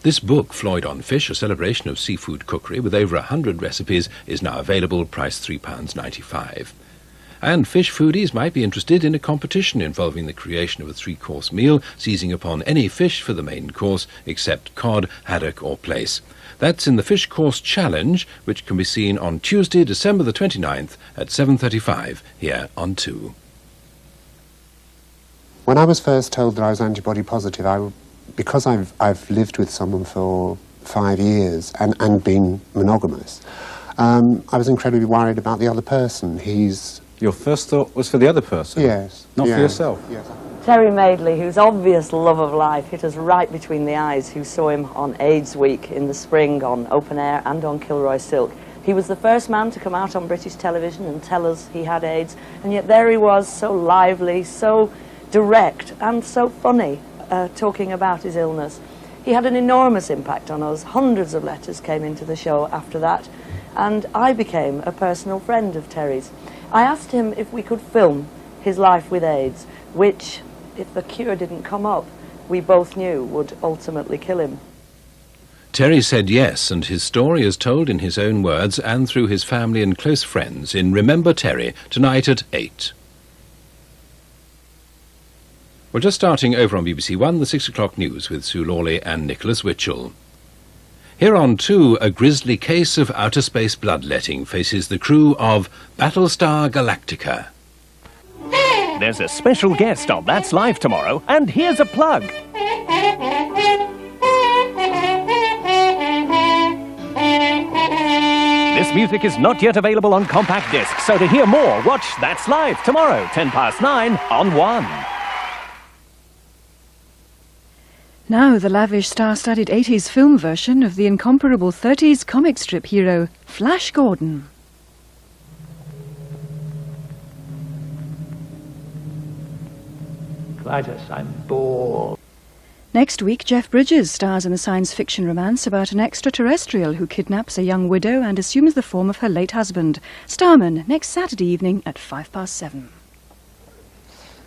This book, Floyd on Fish, a celebration of seafood cookery with over 100 recipes, is now available, priced £3.95. And fish foodies might be interested in a competition involving the creation of a 3-course meal, seizing upon any fish for the main course except cod, haddock or plaice. That's in the Fish Course Challenge, which can be seen on Tuesday, December the 29th at 7:35 here on 2. When I was first told that I was antibody positive, because I've lived with someone for 5 years and been monogamous, I was incredibly worried about the other person. Your first thought was for the other person? Yes. Not for yourself? Yes. Terry Madeley, whose obvious love of life hit us right between the eyes, who saw him on AIDS Week in the spring on Open Air and on Kilroy Silk. He was the first man to come out on British television and tell us he had AIDS, and yet there he was, so lively, so direct and so funny, talking about his illness. He had an enormous impact on us. Hundreds of letters came into the show after that, and I became a personal friend of Terry's. I asked him if we could film his life with AIDS, which, if the cure didn't come up, we both knew would ultimately kill him. Terry said yes, and his story is told in his own words and through his family and close friends in Remember Terry, tonight at 8. Well, just starting over on BBC One, the 6 o'clock news with Sue Lawley and Nicholas Witchell. Here on 2, a grisly case of outer space bloodletting faces the crew of Battlestar Galactica. There's a special guest on That's Live tomorrow, and here's a plug. This music is not yet available on compact disc, so to hear more, watch That's Live tomorrow, 9:10 on 1. Now the lavish star-studded 80s film version of the incomparable 30s comic strip hero, Flash Gordon. Clytus, I'm bored. Next week, Jeff Bridges stars in a science fiction romance about an extraterrestrial who kidnaps a young widow and assumes the form of her late husband. Starman, next Saturday evening at 7:05.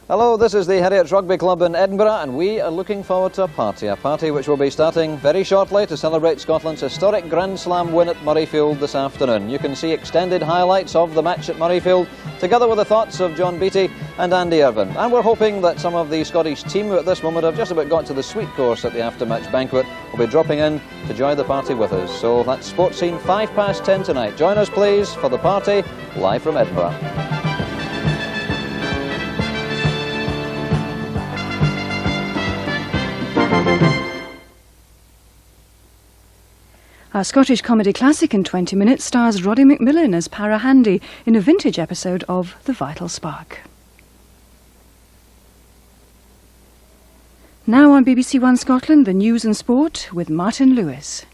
Hello, this is the Harriet's Rugby Club in Edinburgh, and we are looking forward to a party which will be starting very shortly to celebrate Scotland's historic Grand Slam win at Murrayfield this afternoon. You can see extended highlights of the match at Murrayfield, together with the thoughts of John Beattie and Andy Irvine. And we're hoping that some of the Scottish team who at this moment have just about got to the sweet course at the after-match banquet will be dropping in to join the party with us. So that's Sports Scene 10:05 tonight. Join us please for the party, live from Edinburgh. Our Scottish comedy classic in 20 minutes stars Roddy McMillan as Para Handy in a vintage episode of The Vital Spark. Now on BBC One Scotland, the news and sport with Martin Lewis.